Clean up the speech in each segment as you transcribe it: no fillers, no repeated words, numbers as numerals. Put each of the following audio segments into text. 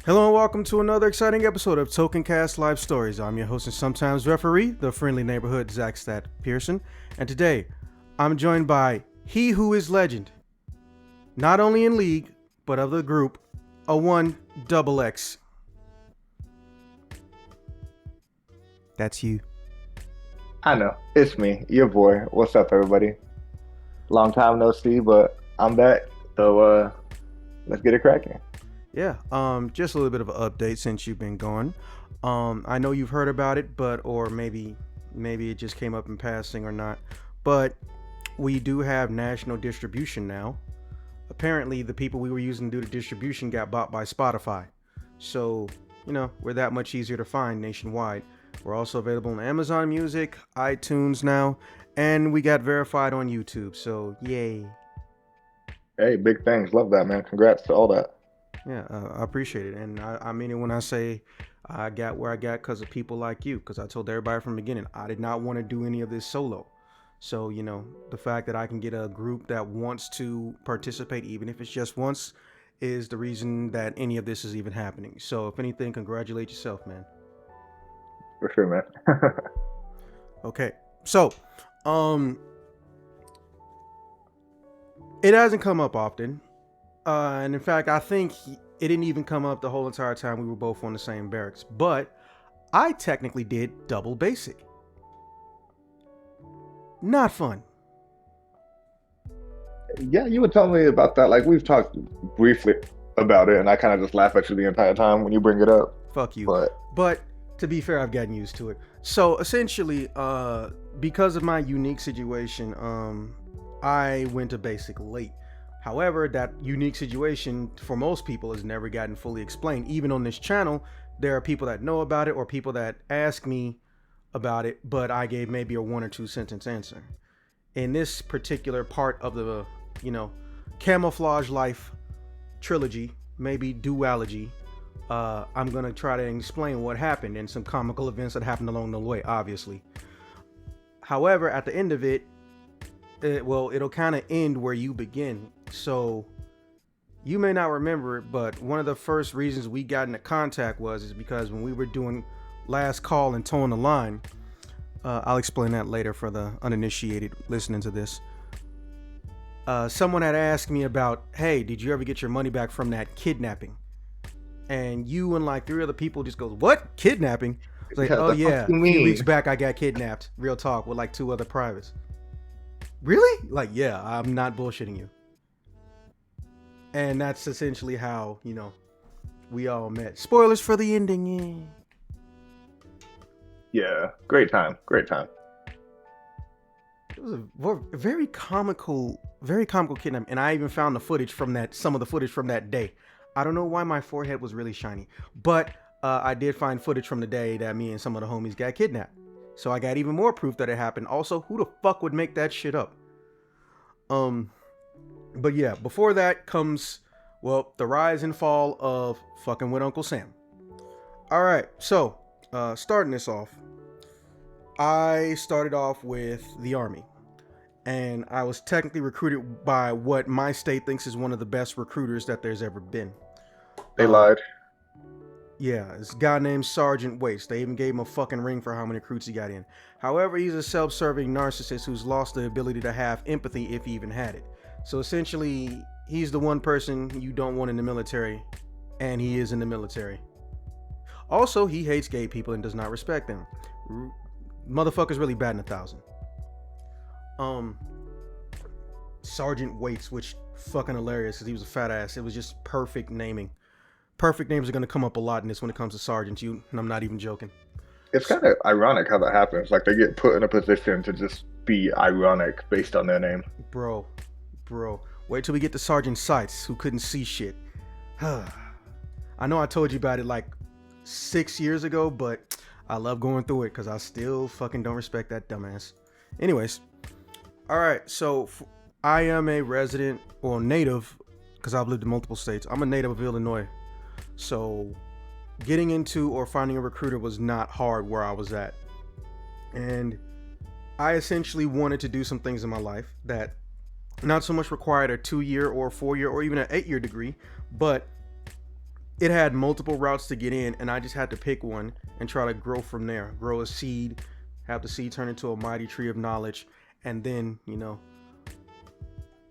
Hello and welcome to another exciting episode of Token Cast Live Stories. I'm your host and sometimes referee, the friendly neighborhood Zach Stat Pearson, and today I'm joined by he who is legend, not only in league but of the group, a one double X. That's you. I know. It's me, your boy. What's up, everybody? Long time no see, but I'm back. So let's get it cracking. Yeah, just a little bit of an update since you've been gone. I know you've heard about it, but or maybe it just came up in passing or not. But we do have national distribution now. Apparently, the people we were using to do the distribution got bought by Spotify. So, we're that much easier to find nationwide. We're also available on Amazon Music, iTunes now, and we got verified on YouTube. So, yay. Hey, big things. Love that, man. Congrats to all that. Yeah, I appreciate it. And I mean it when I say I got where I got because of people like you. Because I told everybody from the beginning, I did not want to do any of this solo. So, the fact that I can get a group that wants to participate, even if it's just once, is the reason that any of this is even happening. So, if anything, congratulate yourself, man. For sure, man. Okay. So, it hasn't come up often. And in fact, I think it didn't even come up the whole entire time we were both on the same barracks. But I technically did double basic. Not fun. Yeah, you were telling me about that. Like we've talked briefly about it, and I kind of just laugh at you the entire time when you bring it up. Fuck you. But But to be fair, I've gotten used to it. So essentially, because of my unique situation, I went to basic late. However, that unique situation for most people has never gotten fully explained. Even on this channel, there are people that know about it or people that ask me about it, but I gave maybe a 1 or 2 sentence answer. In this particular part of the, camouflage life trilogy, maybe duology, I'm gonna try to explain what happened and some comical events that happened along the way, obviously. However, at the end of it'll kind of end where you begin. So you may not remember it, but one of the first reasons we got into contact is because when we were doing last call and towing the line, I'll explain that later for the uninitiated listening to this. Someone had asked me about, hey, did you ever get your money back from that kidnapping? And you and like 3 other people just goes, what? Kidnapping? I was like, yeah, oh the fuck yeah, you a few mean? weeks back I got kidnapped. Real talk, with like 2 other privates. Really? Like, yeah, I'm not bullshitting you. And that's essentially how, we all met. Spoilers for the ending. Yeah, great time. Great time. It was a very comical kidnapping. And I even found some of the footage from that day. I don't know why my forehead was really shiny, but I did find footage from the day that me and some of the homies got kidnapped. So I got even more proof that it happened. Also, who the fuck would make that shit up? But yeah, before that comes, the rise and fall of fucking with Uncle Sam. All right, so starting this off, I started off with the Army. And I was technically recruited by what my state thinks is one of the best recruiters that there's ever been. They lied. Yeah, this guy named Sergeant Waste. They even gave him a fucking ring for how many recruits he got in. However, he's a self-serving narcissist who's lost the ability to have empathy if he even had it. So essentially, he's the one person you don't want in the military, and he is in the military. Also, he hates gay people and does not respect them. Motherfucker's really batting 1,000. Sergeant Waits, which fucking hilarious because he was a fat ass. It was just perfect naming. Perfect names are going to come up a lot in this when it comes to sergeants, and I'm not even joking. It's kind of ironic how that happens. Like they get put in a position to just be ironic based on their name. Bro, wait till we get to Sergeant Sights, who couldn't see shit. I know I told you about it like 6 years ago, but I love going through it because I still fucking don't respect that dumbass. Anyways, all right, so I am a resident or native because I've lived in multiple states. I'm a native of Illinois. So getting into or finding a recruiter was not hard where I was at. And I essentially wanted to do some things in my life that not so much required a 2-year or 4-year or even an 8-year degree, but it had multiple routes to get in, and I just had to pick one and try to grow from there. Grow a seed, have the seed turn into a mighty tree of knowledge, and then,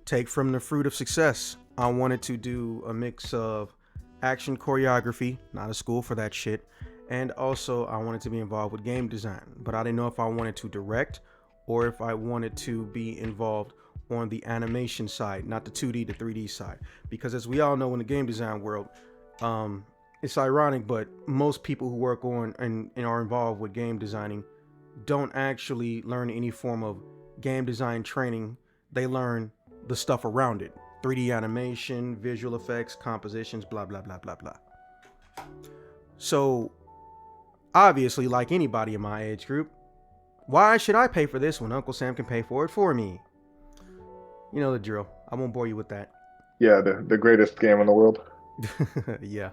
take from the fruit of success. I wanted to do a mix of action choreography, not a school for that shit, and also I wanted to be involved with game design, but I didn't know if I wanted to direct or if I wanted to be involved on the animation side, not the 2D to 3D side, because as we all know in the game design world, it's ironic, but most people who work on and are involved with game designing don't actually learn any form of game design training. They learn the stuff around it: 3D animation, visual effects, compositions, blah blah blah blah blah. So obviously, like anybody in my age group, why should I pay for this when Uncle Sam can pay for it for me? You know the drill. I won't bore you with that. Yeah, the greatest game in the world. Yeah.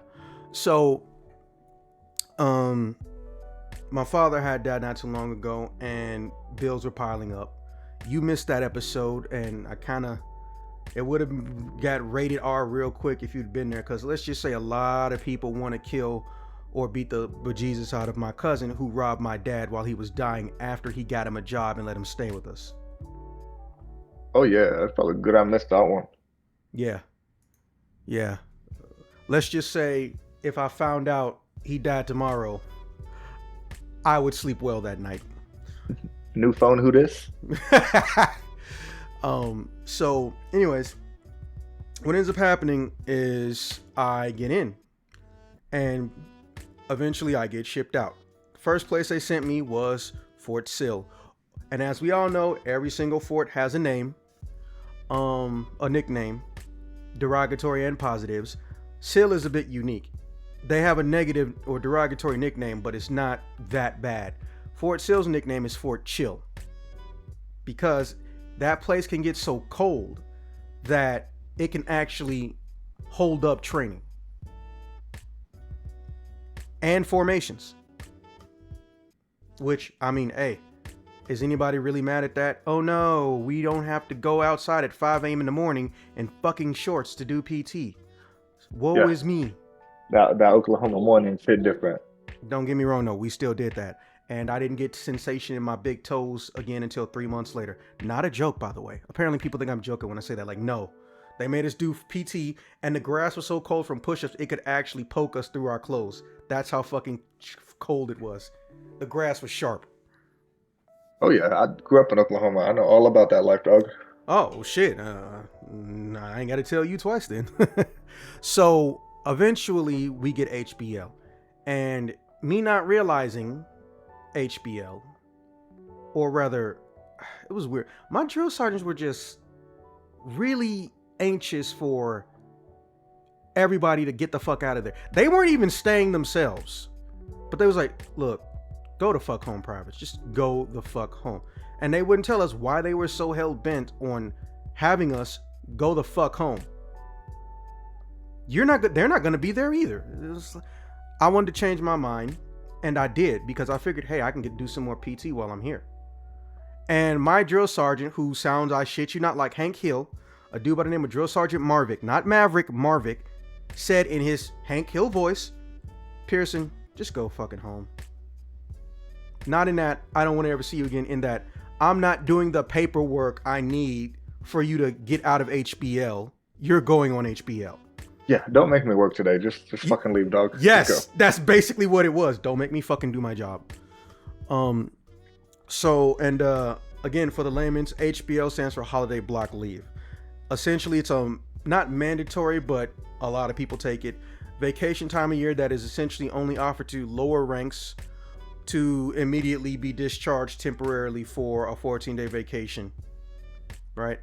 So, my father had died not too long ago, and bills were piling up. You missed that episode, and it would have got rated R real quick if you'd been there, because let's just say a lot of people want to kill or beat the bejesus out of my cousin who robbed my dad while he was dying after he got him a job and let him stay with us. Oh yeah, that's probably good I missed that one. Yeah. Yeah. Let's just say if I found out he died tomorrow, I would sleep well that night. New phone, who this? So anyways, what ends up happening is I get in and eventually I get shipped out. First place they sent me was Fort Sill. And as we all know, every single fort has a name, a nickname, derogatory and positives. Sill is a bit unique. They have a negative or derogatory nickname, but it's not that bad. Fort Sill's nickname is Fort Chill, because that place can get so cold that it can actually hold up training and formations. Which, I mean, hey, is anybody really mad at that? Oh no, we don't have to go outside at 5 a.m. in the morning in fucking shorts to do PT. Woe is me. That Oklahoma morning fit different. Don't get me wrong, no, we still did that. And I didn't get sensation in my big toes again until 3 months later. Not a joke, by the way. Apparently people think I'm joking when I say that. Like, no. They made us do PT, and the grass was so cold from push-ups, it could actually poke us through our clothes. That's how fucking cold it was. The grass was sharp. Oh yeah, I grew up in Oklahoma. I know all about that life, dog. Oh, shit. I ain't got to tell you twice then. So, eventually, we get HBL. And me not realizing HBL, or rather, it was weird. My drill sergeants were just really anxious for everybody to get the fuck out of there. They weren't even staying themselves. But they was like, look, go the fuck home, privates. Just go the fuck home. And they wouldn't tell us why they were so hell-bent on having us go the fuck home. They're not going to be there either. I wanted to change my mind, and I did, because I figured, hey, I can do some more PT while I'm here. And my drill sergeant, who sounds, I shit you not, like Hank Hill, a dude by the name of Drill Sergeant Marvick, not Maverick, Marvick, said in his Hank Hill voice, Pearson, just go fucking home. Not in that, I don't want to ever see you again. In that, I'm not doing the paperwork I need for you to get out of HBL. You're going on HBL. Yeah, don't make me work today. Just fucking leave, dog. Yes, that's basically what it was. Don't make me fucking do my job. So, and again, for the layman's, HBL stands for Holiday Block Leave. Essentially, it's not mandatory, but a lot of people take it. Vacation time of year that is essentially only offered to lower ranks to immediately be discharged temporarily for a 14-day vacation, right?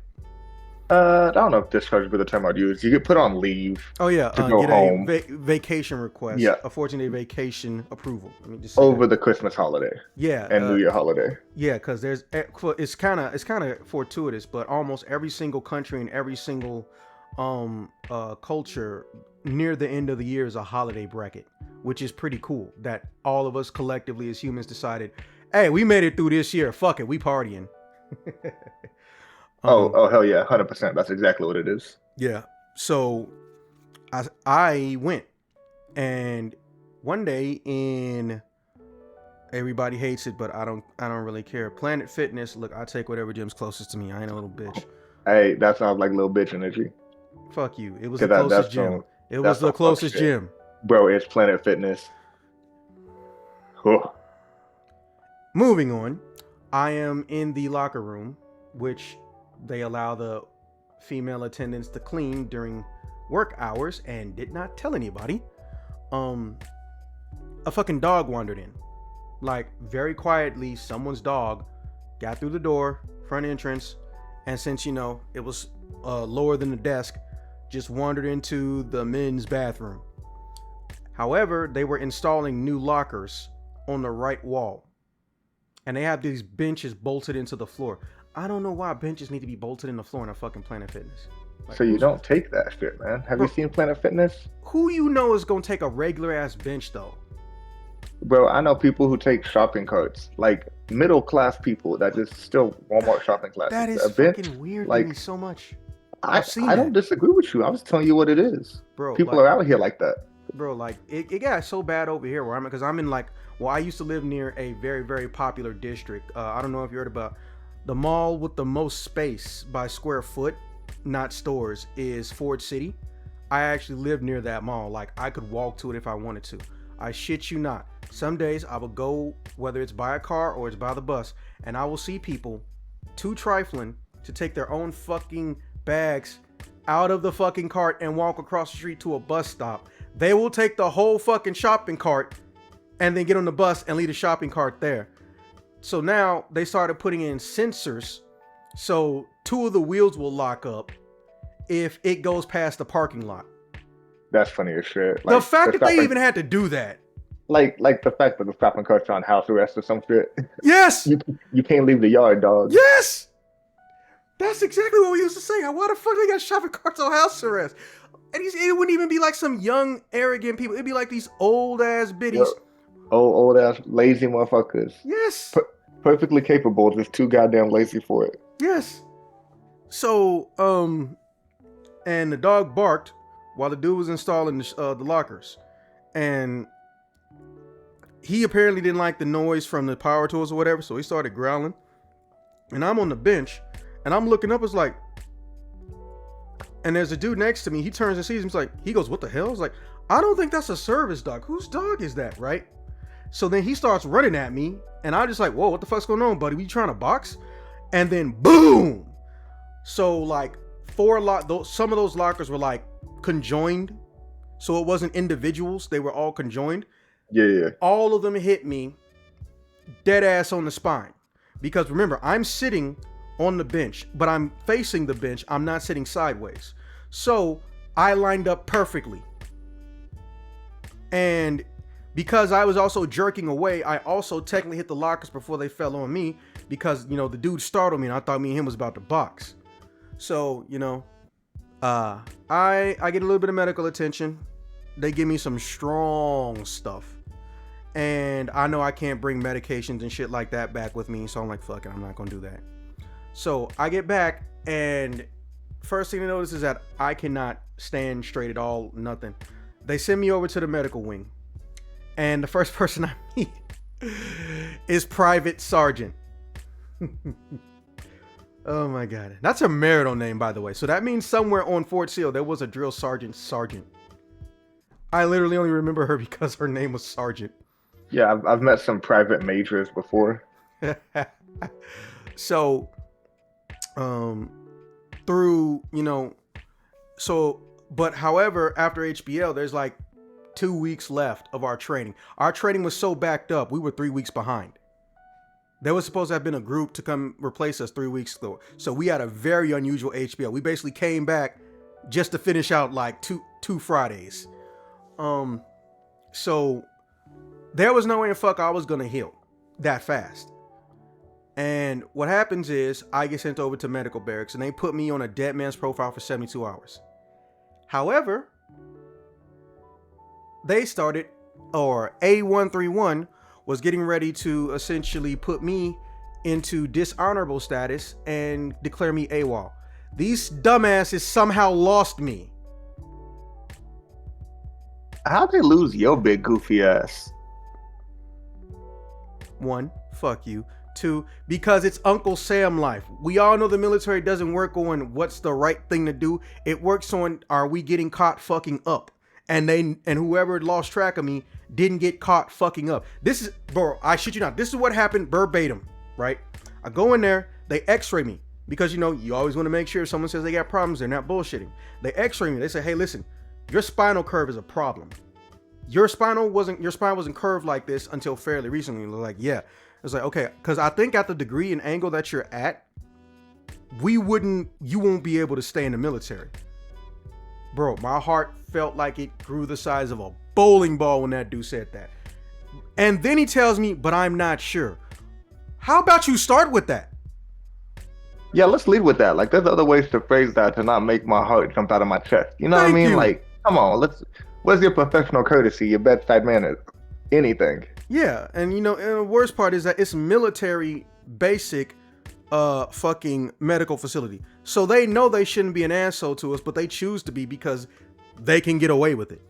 I don't know if discharge would be the term I'd use. You get put on leave. Oh yeah, to go get home. a vacation request. Yeah, a 14-day vacation approval. Let me just over the Christmas holiday. Yeah, and New Year holiday. Yeah, because it's kind of fortuitous, but almost every single country and every single culture near the end of the year is a holiday bracket, which is pretty cool. That all of us collectively as humans decided, hey, we made it through this year. Fuck it, we partying. Oh hell yeah, 100%. That's exactly what it is. Yeah. So I went, And one day in everybody hates it, but I don't really care. Planet Fitness, look, I take whatever gym's closest to me. I ain't a little bitch. Hey, that sounds like little bitch energy. Fuck you. It was Cause the closest that's gym. It was that's the some fuck closest shit. gym. Bro, it's Planet Fitness. Huh. Moving on, I am in the locker room, which they allow the female attendants to clean during work hours, and did not tell anybody. A fucking dog wandered in. Like, very quietly, someone's dog got through the door, front entrance, and since, you know, it was lower than the desk, just wandered into the men's bathroom. However, they were installing new lockers on the right wall. And they have these benches bolted into the floor. I don't know why benches need to be bolted in the floor in a fucking Planet Fitness. Like, So you don't take that shit, man. Have you seen Planet Fitness? Who you know is gonna take a regular ass bench though? Bro, I know people who take shopping carts, like middle class people that just still Walmart shopping classes. That is A bench, fucking weird like, to me so much. I I've seen don't that. disagree with you. I was telling you what it is. Bro, People like, are out here like that. Bro, like it got so bad over here where I'm at, because I'm in like, well, I used to live near a very, very popular district. I don't know if you heard about the mall with the most space by square foot, not stores, is Ford City. I actually live near that mall. Like, I could walk to it if I wanted to. I shit you not. Some days I will go, whether it's by a car or it's by the bus, and I will see people too trifling to take their own fucking bags out of the fucking cart and walk across the street to a bus stop. They will take the whole fucking shopping cart and then get on the bus and leave the shopping cart there. So now they started putting in sensors, so 2 of the wheels will lock up if it goes past the parking lot. That's funny as shit. The fact that they even had to do that. Like the fact that the shopping cart's on house arrest or some shit. Yes. You can't leave the yard, dog. Yes. That's exactly what we used to say. Why the fuck they got shopping carts on house arrest? And it wouldn't even be like some young, arrogant people. It'd be like these old ass biddies. Yep. Old ass lazy motherfuckers. Yes. Perfectly capable, just too goddamn lazy for it. Yes. So, and the dog barked while the dude was installing the lockers, and he apparently didn't like the noise from the power tools or whatever, so he started growling. And I'm on the bench, and I'm looking up. It's like, and there's a dude next to me. He turns and sees him. He's like, he goes, "What the hell?" It's like, I don't think that's a service dog. Whose dog is that, right? So then he starts running at me, and I'm just like, whoa, what the fuck's going on, buddy? We trying to box? And then boom. So like some of those lockers were like conjoined, so it wasn't individuals. They were all conjoined. Yeah. All of them hit me dead ass on the spine. Because remember, I'm sitting on the bench, but I'm facing the bench. I'm not sitting sideways. So I lined up perfectly. And because I was also jerking away, I also technically hit the lockers before they fell on me, because, you know, the dude startled me and I thought me and him was about to box. So, you know, I get a little bit of medical attention. They give me some strong stuff. And I know I can't bring medications and shit like that back with me. So I'm like, fuck it, I'm not going to do that. So I get back, and first thing to notice is that I cannot stand straight at all, nothing. They send me over to the medical wing. And the first person I meet is Private Sergeant. Oh my God. That's a marital name, by the way. So that means somewhere on Fort Sill, there was a drill sergeant. I literally only remember her because her name was Sergeant. Yeah, I've met some private majors before. So, through, you know, so, but however, after HBL, there's like 2 weeks left of our training. Our training was so backed up, we were 3 weeks behind. There was supposed to have been a group to come replace us 3 weeks ago. So we had a very unusual HBL. We basically came back just to finish out like two Fridays. So there was no way in fuck I was gonna heal that fast. And what happens is I get sent over to medical barracks, and they put me on a dead man's profile for 72 hours. However, they started, or A131 was getting ready to essentially put me into dishonorable status and declare me AWOL. These dumbasses somehow lost me. How'd they lose your big goofy ass? One, fuck you. Two, because it's Uncle Sam life. We all know the military doesn't work on what's the right thing to do. It works on, are we getting caught fucking up? And whoever lost track of me didn't get caught fucking up. This is, bro, I shit you not. This is what happened verbatim, right? I go in there, they x-ray me. Because, you know, you always want to make sure if someone says they got problems, they're not bullshitting. They x-ray me. They say, hey, listen, your spinal curve is a problem. Your spine wasn't curved like this until fairly recently. They're like, yeah. It's like, okay, because I think at the degree and angle that you're at, you won't be able to stay in the military. Bro, my heart felt like it grew the size of a bowling ball when that dude said that. And then he tells me, but I'm not sure. How about you start with that? Yeah, let's lead with that. Like, there's other ways to phrase that to not make my heart jump out of my chest. You know what I mean? Like, come on, where's your professional courtesy, your bedside manners, anything? Yeah, and you know, and the worst part is that it's military basic fucking medical facility. So they know they shouldn't be an asshole to us, but they choose to be because they can get away with it.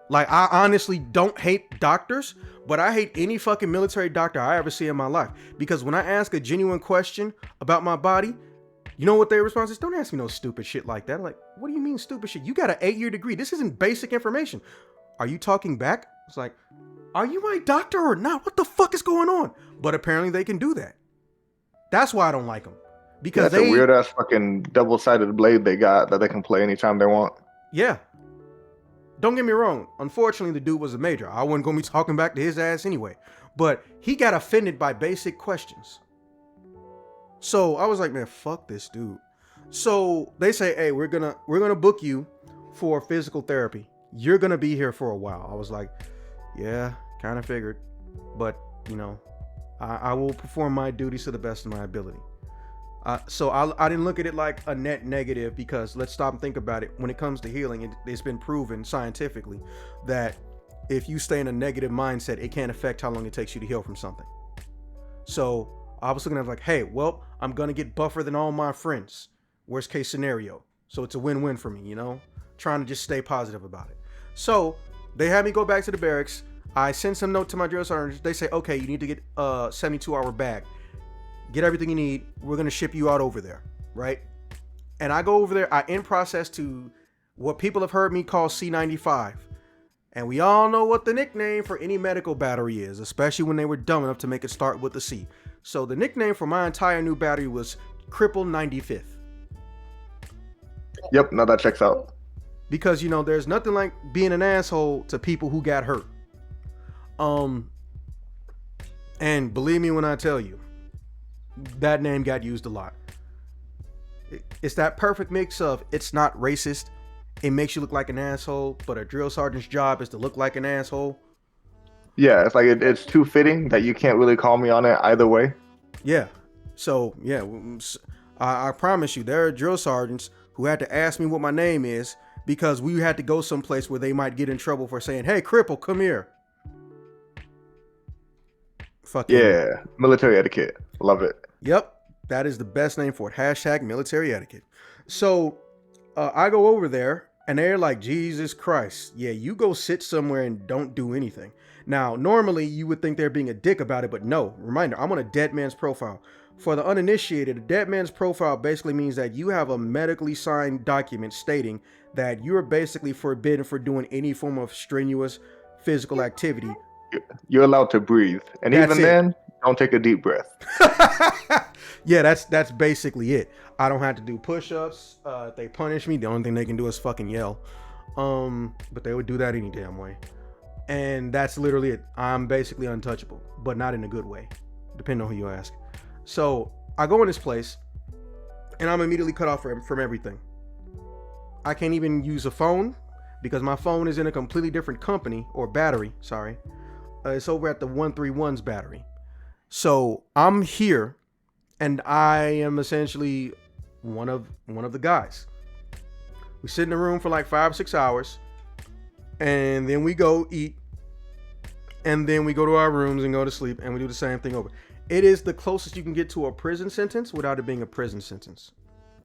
Like, I honestly don't hate doctors, but I hate any fucking military doctor I ever see in my life. Because when I ask a genuine question about my body, you know what their response is? Don't ask me no stupid shit like that. I'm like, what do you mean stupid shit? You got an 8-year degree. This isn't basic information. Are you talking back? It's like, are you my doctor or not? What the fuck is going on? But apparently they can do that. That's why I don't like them. Because that's a weird ass fucking double-sided blade they got that they can play anytime they want. Yeah. Don't get me wrong. Unfortunately, the dude was a major. I wasn't going to be talking back to his ass anyway. But he got offended by basic questions. So I was like, man, fuck this dude. So they say, hey, we're gonna book you for physical therapy. You're gonna be here for a while. I was like, yeah, kind of figured. But, you know, I will perform my duties to the best of my ability. So I didn't look at it like a net negative, because let's stop and think about it. When it comes to healing, it's been proven scientifically that if you stay in a negative mindset, it can't affect how long it takes you to heal from something. So I was looking at it like, hey, well, I'm going to get buffer than all my friends. Worst case scenario. So it's a win-win for me, you know, trying to just stay positive about it. So they had me go back to the barracks. I sent some note to my drill sergeant. They say, okay, you need to get a 72-hour bag. Get everything you need. We're going to ship you out over there, right? And I go over there. I in process to what people have heard me call C95. And we all know what the nickname for any medical battery is, especially when they were dumb enough to make it start with a C. So the nickname for my entire new battery was Cripple 95th. Yep, now that checks out. Because, you know, there's nothing like being an asshole to people who got hurt. And believe me when I tell you, that name got used a lot. It's that perfect mix of, it's not racist, it makes you look like an asshole, but a drill sergeant's job is to look like an asshole. Yeah, it's like it's too fitting that you can't really call me on it either way. Yeah. So, yeah, I promise you, there are drill sergeants who had to ask me what my name is because we had to go someplace where they might get in trouble for saying, hey, cripple, come here. Fucking yeah, military etiquette. Love it. Yep, that is the best name for it. Hashtag military etiquette. So I go over there and they're like, Jesus Christ. Yeah, you go sit somewhere and don't do anything. Now, normally you would think they're being a dick about it, but no. Reminder, I'm on a dead man's profile. For the uninitiated, a dead man's profile basically means that you have a medically signed document stating that you're basically forbidden for doing any form of strenuous physical activity. You're allowed to breathe. And that's even then, don't take a deep breath. Yeah, that's basically it. I don't have to do push-ups. If they punish me, the only thing they can do is fucking yell. But they would do that any damn way. And that's literally it. I'm basically untouchable, but not in a good way, depending on who you ask. So I go in this place and I'm immediately cut off from everything. I can't even use a phone because my phone is in a completely different company, or battery, sorry. It's over at the 131's battery. So I'm here and I am essentially one of the guys. We sit in the room for like 5 or 6 hours and then we go eat and then we go to our rooms and go to sleep and we do the same thing over. It is the closest you can get to a prison sentence without it being a prison sentence,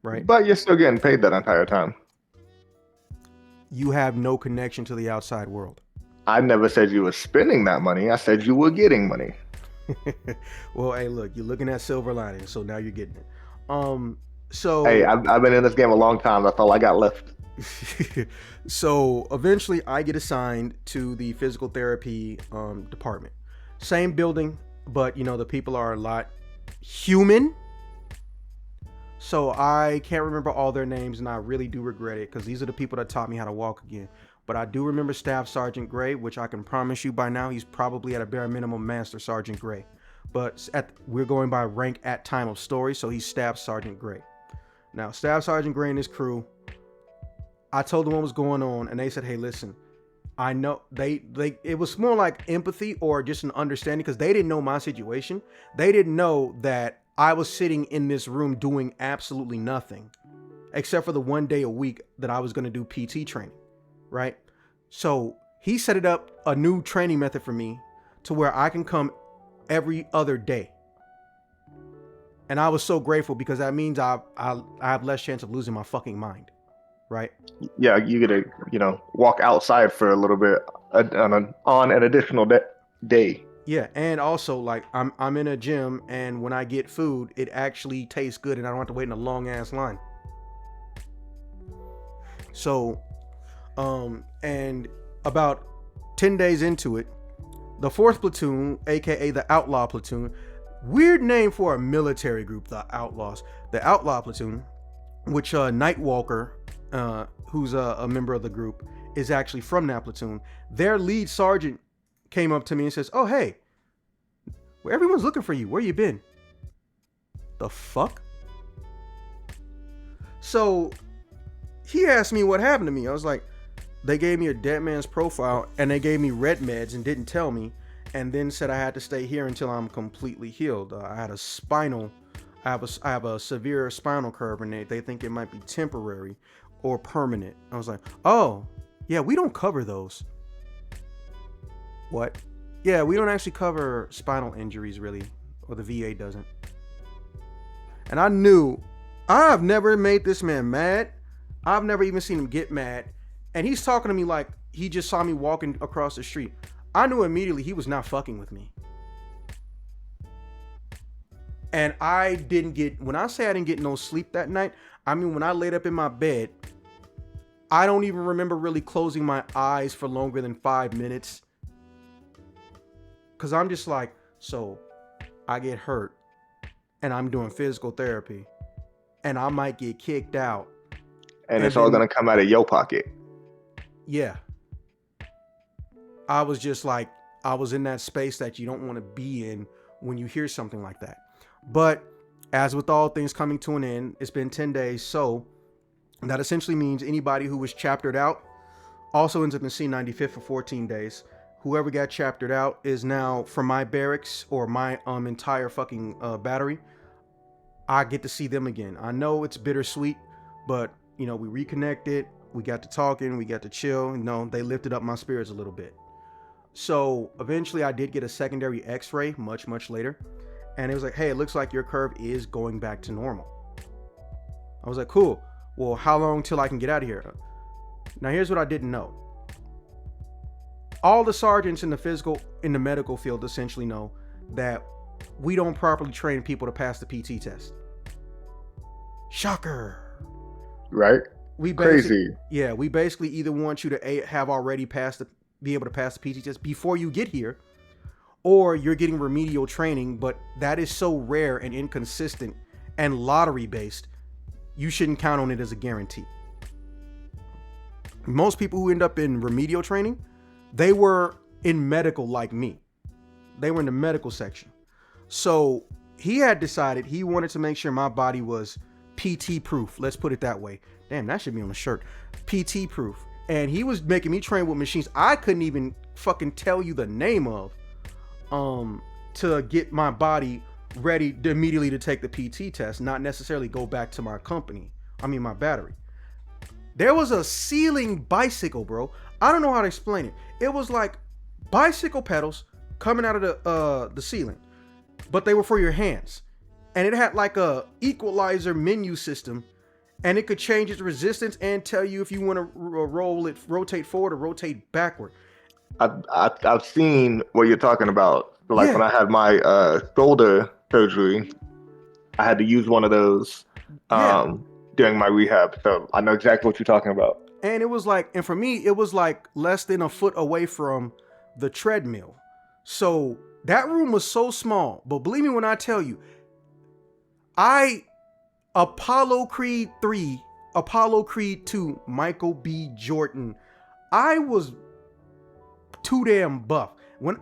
right? But you're still getting paid that entire time. you have no connection to the outside world. I never said you were spending that money. I said you were getting money. Well, hey, look, you're looking at silver linings, so now you're getting it. Hey, So I've been in this game a long time. That's all I got left. so eventually I get assigned to the physical therapy department. Same building, but the people are a lot human. So I can't remember all their names, and I really do regret it because these are the people that taught me how to walk again. But I do remember Staff Sergeant Gray, which I can promise you by now he's probably at a bare minimum Master Sergeant Gray. But we're going by rank at time of story, so he's Staff Sergeant Gray. Now, Staff Sergeant Gray and his crew, I told them what was going on, and they said, hey, listen, I know it was more like empathy or just an understanding because they didn't know my situation. They didn't know that I was sitting in this room doing absolutely nothing except for the 1 day a week that I was going to do PT training, right? So he set it up a new training method for me to where I can come every other day. And I was so grateful because that means I have less chance of losing my fucking mind, right? Yeah, you get to walk outside for a little bit on an additional day. Yeah, and also like I'm in a gym, and when I get food, it actually tastes good, and I don't have to wait in a long ass line. So, and about 10 days into it, the 4th platoon, aka the Outlaw Platoon, weird name for a military group, the Outlaws, the Outlaw Platoon, which Nightwalker, who's a member of the group, is actually from that platoon. Their lead sergeant came up to me and says, oh, hey, well, everyone's looking for you. Where you been? The fuck? So he asked me what happened to me. I was like, they gave me a dead man's profile and they gave me red meds and didn't tell me, and then said I had to stay here until I'm completely healed. I have a severe spinal curve, and they think it might be temporary or permanent. I was like, oh, yeah, we don't cover those. What? Yeah, we don't actually cover spinal injuries, really, or the VA doesn't. And I knew I've never made this man mad. I've never even seen him get mad. And he's talking to me like he just saw me walking across the street. I knew immediately he was not fucking with me. And when I say I didn't get no sleep that night, I mean, when I laid up in my bed, I don't even remember really closing my eyes for longer than 5 minutes. Cause I'm just like, so I get hurt and I'm doing physical therapy and I might get kicked out. And it's all going to come out of your pocket. Yeah. I was just like, I was in that space that you don't want to be in when you hear something like that. But as with all things coming to an end, it's been 10 days. So that essentially means anybody who was chaptered out also ends up in C95 for 14 days. Whoever got chaptered out is now from my barracks or my entire fucking battery. I get to see them again. I know it's bittersweet, but we reconnected. We got to talking. We got to chill. They lifted up my spirits a little bit. So eventually I did get a secondary x-ray much, much later. And it was like, hey, it looks like your curve is going back to normal. I was like, cool. Well, how long till I can get out of here? Now, here's what I didn't know. All the sergeants in the medical field essentially know that we don't properly train people to pass the PT test. Shocker. Right? Crazy. Yeah, we basically either want you to have already be able to pass the PT test before you get here, or you're getting remedial training, but that is so rare and inconsistent and lottery based, you shouldn't count on it as a guarantee. Most people who end up in remedial training, they were in medical like me. They were in the medical section. So he had decided he wanted to make sure my body was PT proof. Let's put it that way. Damn, that should be on the shirt. PT proof. And he was making me train with machines I couldn't even fucking tell you the name of, to get my body ready immediately to take the PT test, not necessarily go back to my battery. There was a ceiling bicycle, bro. I don't know how to explain it. It was like bicycle pedals coming out of the ceiling, but they were for your hands. And it had like a equalizer menu system. and it could change its resistance and tell you if you want to rotate forward or rotate backward. I've seen what you're talking about. So like when Yeah, I had my shoulder surgery, I had to use one of those yeah. during my rehab. So I know exactly what you're talking about. And it was like, and for me, it was like less than a foot away from the treadmill. So that room was so small. But believe me when I tell you, I Apollo Creed 3, Apollo Creed 2, Michael B. Jordan. I was too damn buff.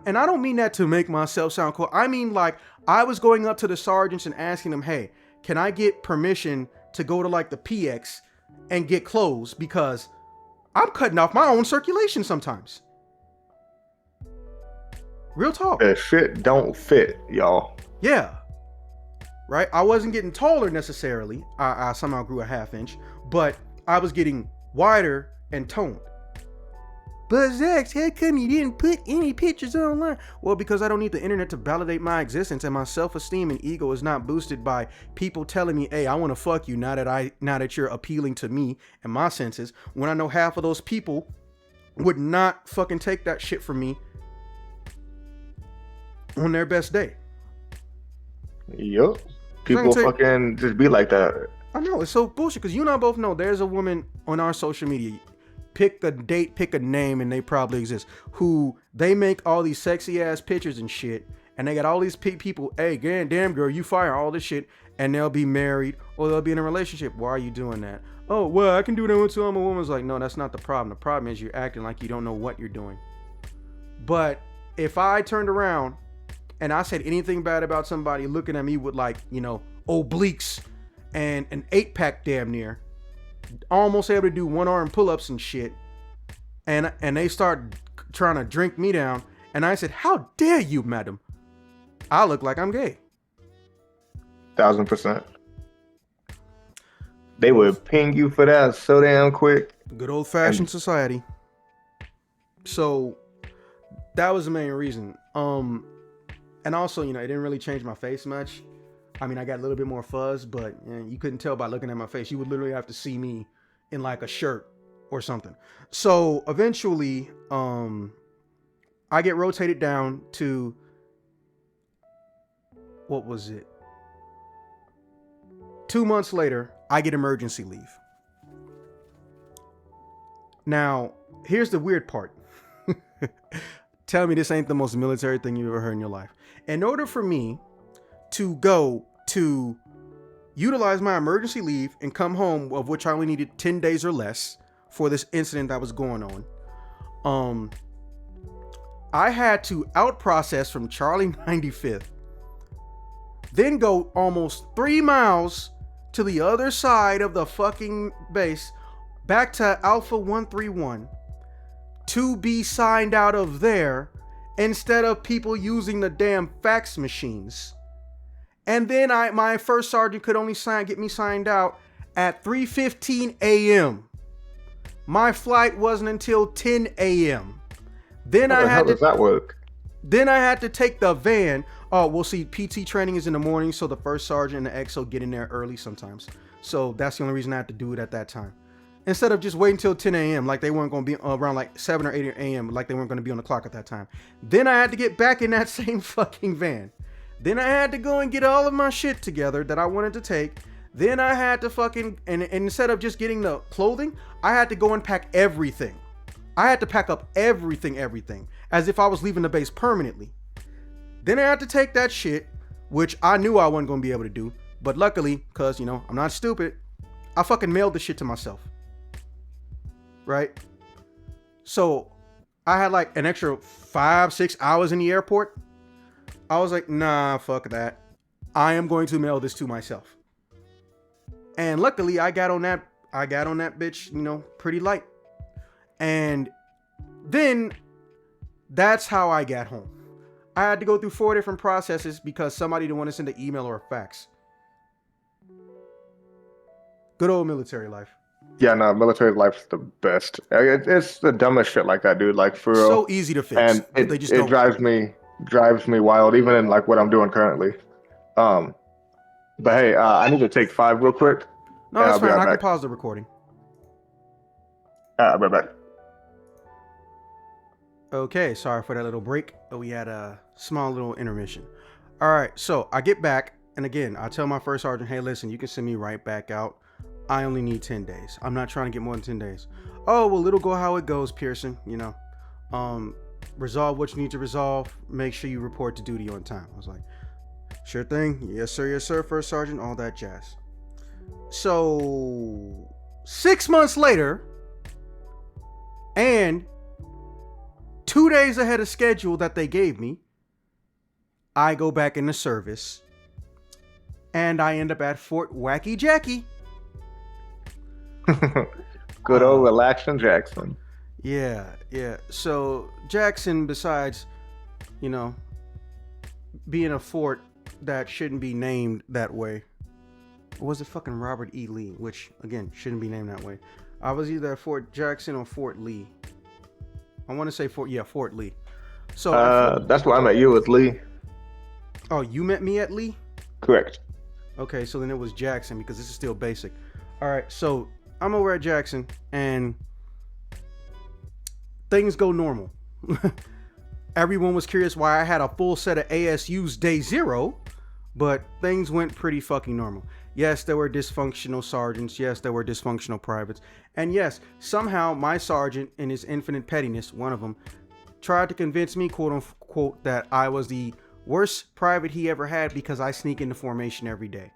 And I don't mean that to make myself sound cool. I mean like I was going up to the sergeants and asking them, hey, can I get permission to go to like the PX and get clothes because I'm cutting off my own circulation sometimes. Real talk. That shit don't fit, y'all. Yeah. Right? I wasn't getting taller necessarily. I somehow grew a half inch, but I was getting wider and toned. But Zach, how come you didn't put any pictures online? Well, because I don't need the internet to validate my existence, and my self-esteem and ego is not boosted by people telling me, hey, I want to fuck you now that you're appealing to me and my senses, when I know half of those people would not fucking take that shit from me on their best day. Yup. People fucking just be like that. I know, it's so bullshit, because you and I both know there's a woman on our social media, pick a date, pick a name, and they probably exist, who they make all these sexy ass pictures and shit, and they got all these people, hey, damn girl, you fire, all this shit, and they'll be married or they'll be in a relationship. Why are you doing that? Oh, well, I can do that until I'm a woman. It's like, no, that's not the problem. The problem is you're acting like you don't know what you're doing. But if I turned around and I said anything bad about somebody looking at me with like, obliques and an 8-pack damn near, almost able to do one arm pull-ups and shit, and they start trying to drink me down, and I said, how dare you, madam? I look like I'm gay. 1000%. They would ping you for that so damn quick. Good old-fashioned society. So that was the main reason. And also, it didn't really change my face much. I mean, I got a little bit more fuzz, but you couldn't tell by looking at my face. You would literally have to see me in like a shirt or something. So eventually, I get rotated down to, what was it? 2 months later, I get emergency leave. Now, here's the weird part. Tell me this ain't the most military thing you've ever heard in your life. In order for me to go to utilize my emergency leave and come home, of which I only needed 10 days or less for this incident that was going on, I had to out process from Charlie 95th, then go almost 3 miles to the other side of the fucking base, back to Alpha 131, to be signed out of there instead of people using the damn fax machines. And then my first sergeant could only get me signed out at 3:15 a.m. My flight wasn't until 10 a.m. Then How does that work? Then I had to take the van. Oh, we'll see. PT training is in the morning, so the first sergeant and the XO get in there early sometimes. So that's the only reason I had to do it at that time. Instead of just waiting until 10 a.m. like they weren't going to be around like 7 or 8 a.m. like they weren't going to be on the clock at that time. Then I had to get back in that same fucking van. Then I had to go and get all of my shit together that I wanted to take. Then I had to fucking, and instead of just getting the clothing, I had to go and pack everything. I had to pack up everything, as if I was leaving the base permanently. Then I had to take that shit, which I knew I wasn't going to be able to do. But luckily, because, I'm not stupid, I fucking mailed the shit to myself. Right? So I had like an extra 5-6 hours in the airport. I was like, nah, fuck that. I am going to mail this to myself. And luckily I got on that bitch, pretty light. And then that's how I got home. I had to go through 4 different processes because somebody didn't want to send an email or a fax. Good old military life. Yeah, no, military life's the best. It's the dumbest shit like that, dude. Like for real. So easy to fix. And it drives me wild, even in like what I'm doing currently. But hey, I need to take 5 real quick. No, Yeah, that's I'll be fine. right I can back. pause the recording. I'll be right back. Okay, sorry for that little break. We had a small little intermission. All right, so I get back, and again, I tell my first sergeant, hey, listen, you can send me right back out. I only need 10 days. I'm not trying to get more than 10 days. Oh, well, it'll go how it goes, Pearson. Resolve what you need to resolve. Make sure you report to duty on time. I was like, sure thing. Yes, sir, first sergeant, all that jazz. So 6 months later, and 2 days ahead of schedule that they gave me, I go back into service, and I end up at Fort Wacky Jackie. Good old relaxing Jackson. Yeah. So Jackson, besides, being a fort that shouldn't be named that way, was it fucking Robert E. Lee, which again shouldn't be named that way. I was either at Fort Jackson or Fort Lee. I want to say Fort Lee. So that's where I met you with Lee. Oh, you met me at Lee? Correct. Okay, so then it was Jackson because this is still basic. All right, so I'm over at Jackson and things go normal. Everyone was curious why I had a full set of ASUs day 0, but things went pretty fucking normal. Yes, there were dysfunctional sergeants. Yes, there were dysfunctional privates. And yes, somehow my sergeant, in his infinite pettiness, one of them, tried to convince me, quote unquote, that I was the worst private he ever had because I sneak into formation every day.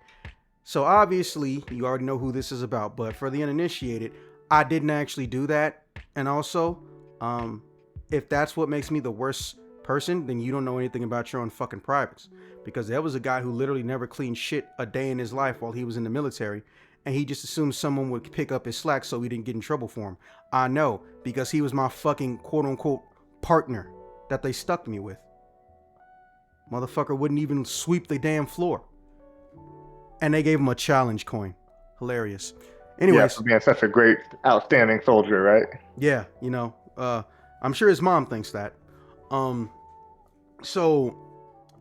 So obviously, you already know who this is about, but for the uninitiated, I didn't actually do that. And also, if that's what makes me the worst person, then you don't know anything about your own fucking privates. Because there was a guy who literally never cleaned shit a day in his life while he was in the military, and he just assumed someone would pick up his slack so he didn't get in trouble for him. I know, because he was my fucking quote unquote partner that they stuck me with. Motherfucker wouldn't even sweep the damn floor. And they gave him a challenge coin. Hilarious. Anyways. Yeah, for being such a great, outstanding soldier, right? Yeah, I'm sure his mom thinks that. So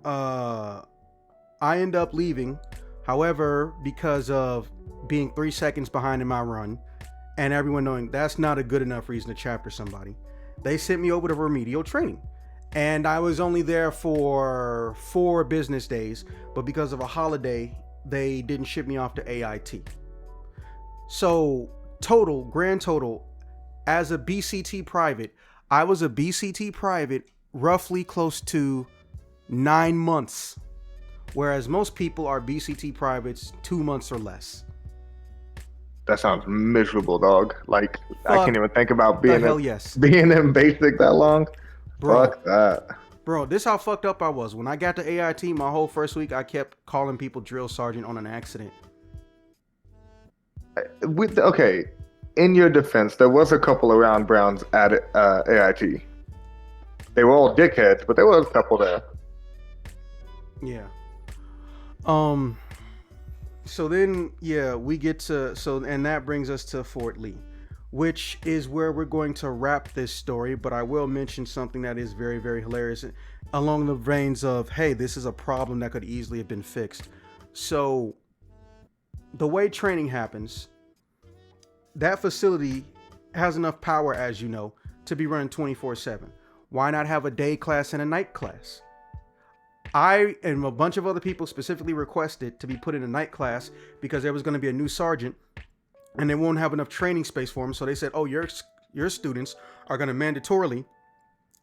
I end up leaving. However, because of being 3 seconds behind in my run, and everyone knowing that's not a good enough reason to chapter somebody, they sent me over to remedial training. And I was only there for 4 business days, but because of a holiday, they didn't ship me off to AIT. So grand total, as a BCT private, I was a BCT private roughly close to 9 months, whereas most people are BCT privates 2 months or less. That sounds miserable, dog. Like, I can't even think about being in basic that long. Bro, fuck that. Bro, this how fucked up I was. When I got to AIT, my whole first week, I kept calling people drill sergeant on an accident. Okay, in your defense, there was a couple around Browns at AIT. They were all dickheads, but there was a couple there. Yeah. So then, we get to, and that brings us to Fort Lee, which is where we're going to wrap this story. But I will mention something that is very, very hilarious along the veins of, hey, this is a problem that could easily have been fixed. So the way training happens, that facility has enough power, as you know, to be run 24/7. Why not have a day class and a night class? I and a bunch of other people specifically requested to be put in a night class because there was going to be a new sergeant and they won't have enough training space for him. So they said, oh, your students are going to mandatorily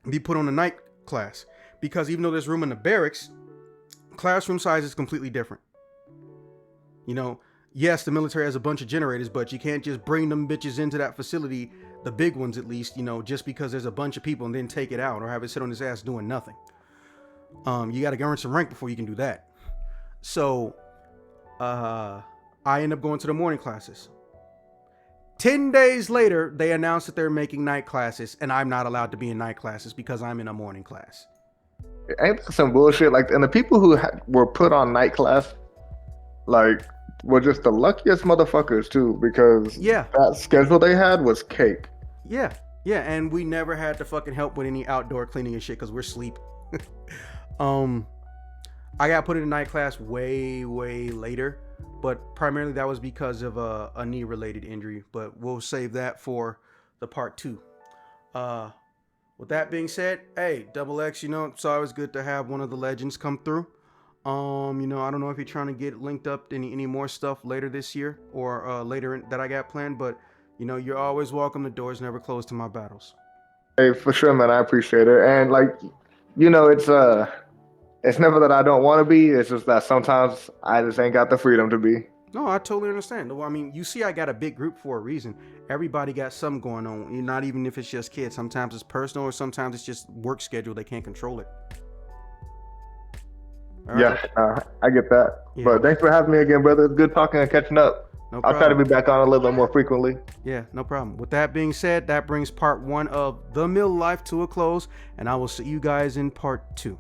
be put on a night class, because even though there's room in the barracks, classroom size is completely different. Yes, the military has a bunch of generators, but you can't just bring them bitches into that facility, the big ones at least, just because there's a bunch of people, and then take it out or have it sit on his ass doing nothing. You got to earn some rank before you can do that. So I end up going to the morning classes. 10 days later, they announced that they're making night classes, and I'm not allowed to be in night classes because I'm in a morning class. Ain't that some bullshit? Like, and the people who were put on night class, like, were just the luckiest motherfuckers too, because that schedule they had was cake. Yeah, and we never had to fucking help with any outdoor cleaning and shit because we're sleep. I got put in a night class way, way later, but primarily that was because of a knee related injury. But we'll save that for the part 2. With that being said, hey, Double X, it's always good to have one of the legends come through. I don't know if you're trying to get linked up to any more stuff later this year or later that I got planned, but you're always welcome. The door's never closed to my battles. Hey, for sure, man. I appreciate it. And like, it's never that I don't want to be. It's just that sometimes I just ain't got the freedom to be. No, I totally understand. I mean, you see, I got a big group for a reason. Everybody got something going on. Not even if it's just kids. Sometimes it's personal, or sometimes it's just work schedule. They can't control it. Yeah, I get that. Yeah. But thanks for having me again, brother. It's good talking and catching up. No problem. I'll try to be back on a little bit more frequently. Yeah, no problem. With that being said, that brings part 1 of The Mill Life to a close, and I will see you guys in part 2.